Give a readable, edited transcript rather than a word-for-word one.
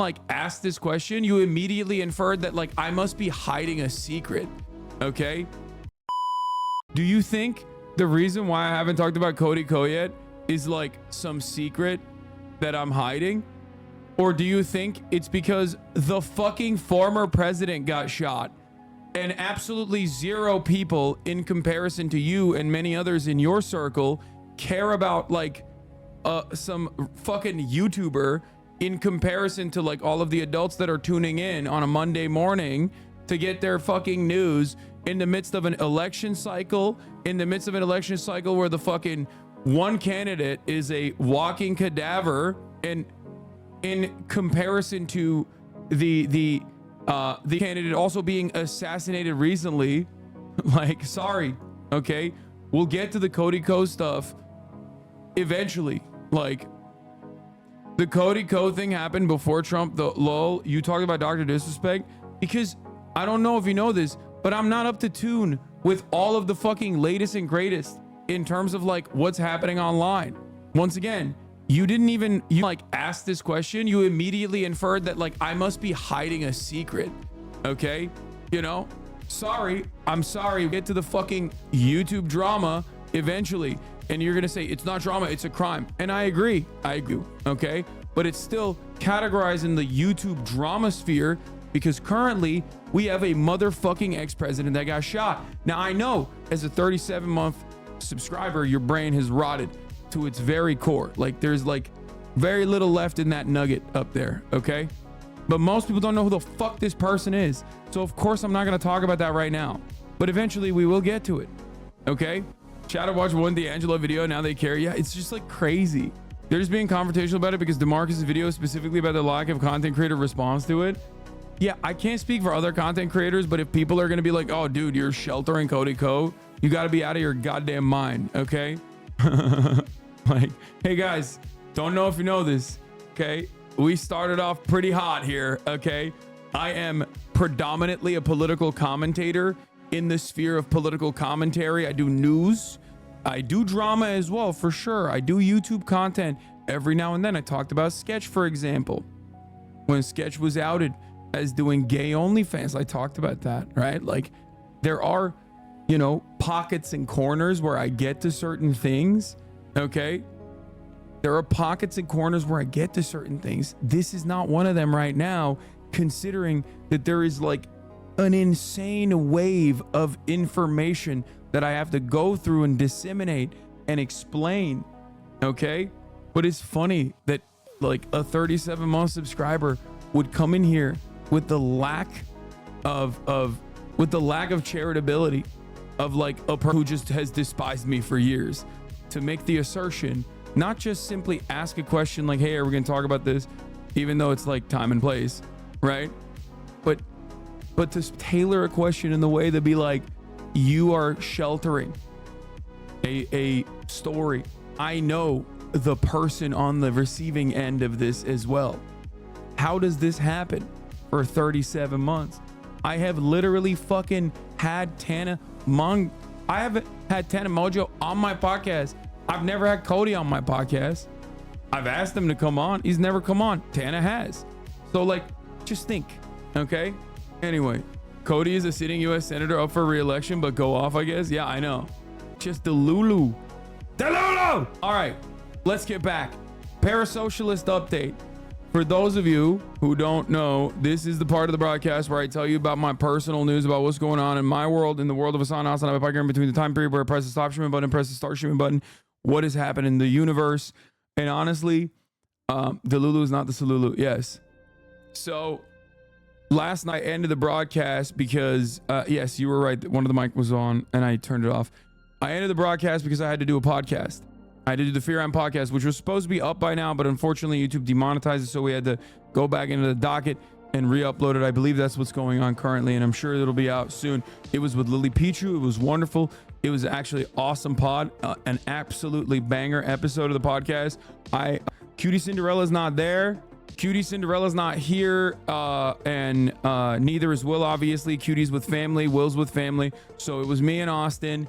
like asked this question, you immediately inferred that like I must be hiding a secret. Okay. Do you think the reason why I haven't talked about Cody Ko yet is like some secret that I'm hiding? Or do you think it's because the fucking former president got shot and absolutely zero people in comparison to you and many others in your circle care about like some fucking YouTuber in comparison to like all of the adults that are tuning in on a Monday morning to get their fucking news in the midst of an election cycle, where the fucking one candidate is a walking cadaver, and in comparison to the candidate also being assassinated recently. Like, sorry, okay, we'll get to the Cody Ko stuff eventually. Like, the Cody Ko thing happened before Trump. The lol, you talked about Dr. Disrespect, because I don't know if you know this, but I'm not up to tune with all of the fucking latest and greatest in terms of like what's happening online. Once again, you like ask this question, you immediately inferred that like I must be hiding a secret. Okay, you know, I'm sorry, get to the fucking YouTube drama eventually, and you're gonna say it's not drama, it's a crime, and I agree, okay, but it's still categorized in the YouTube drama sphere because currently we have a motherfucking ex-president that got shot. Now I know as a 37-month subscriber, your brain has rotted to its very core. Like there's like very little left in that nugget up there, okay? But most people don't know who the fuck this person is. So of course I'm not gonna talk about that right now, but eventually we will get to it, okay? Shadow Watch won the Angela video, now they care. Yeah, it's just like crazy. They're just being confrontational about it because DeMarcus's video specifically about the lack of content creator response to it. Yeah, I can't speak for other content creators, but if people are gonna be like, oh dude, you're sheltering Cody Ko, you gotta be out of your goddamn mind, okay? Like, hey guys, don't know if you know this, okay? We started off pretty hot here, okay? I am predominantly a political commentator in the sphere of political commentary. I do news, I do drama as well, for sure. I do YouTube content every now and then. I talked about Sketch, for example. When Sketch was outed as doing gay OnlyFans, I talked about that, right? Like, there are, you know, pockets and corners where I get to certain things, okay? There are pockets and corners where I get to certain things. This is not one of them right now, considering that there is like an insane wave of information that I have to go through and disseminate and explain, okay? But it's funny that like a 37-month subscriber would come in here with the lack of charitability of like a person who just has despised me for years, to make the assertion, not just simply ask a question like, hey, are we gonna talk about this, even though it's like time and place, right? But to tailor a question in the way to be like, you are sheltering a story. I know the person on the receiving end of this as well. How does this happen for 37 months? I have literally fucking had Tana Mojo on my podcast. I've never had Cody on my podcast. I've asked him to come on. He's never come on. Tana has. So like, just think, okay? Anyway, Cody is a sitting U.S. senator up for re-election, but go off, I guess. Yeah, I know. Just Delulu. Delulu! All right, let's get back. Parasocialist update. For those of you who don't know, this is the part of the broadcast where I tell you about my personal news about what's going on in my world, in the world of HasanAbi Piker, in between the time period where I press the stop streaming button and press the start streaming button, what has happened in the universe. And honestly, Delulu is not the Salulu. Yes. So last night ended the broadcast because, yes, you were right. One of the mic was on and I turned it off. I ended the broadcast because I had to do a podcast. I had to do the Fear podcast, which was supposed to be up by now, but unfortunately YouTube demonetized it, so we had to go back into the docket and re-upload it. I believe that's what's going on currently, and I'm sure it'll be out soon. It was with Lily Pichu. It was wonderful. It was actually awesome pod, an absolutely banger episode of the podcast. QTCinderella's not there. QTCinderella's not here, and neither is Will, obviously. Qt's with family, Will's with family. So it was me and Austin.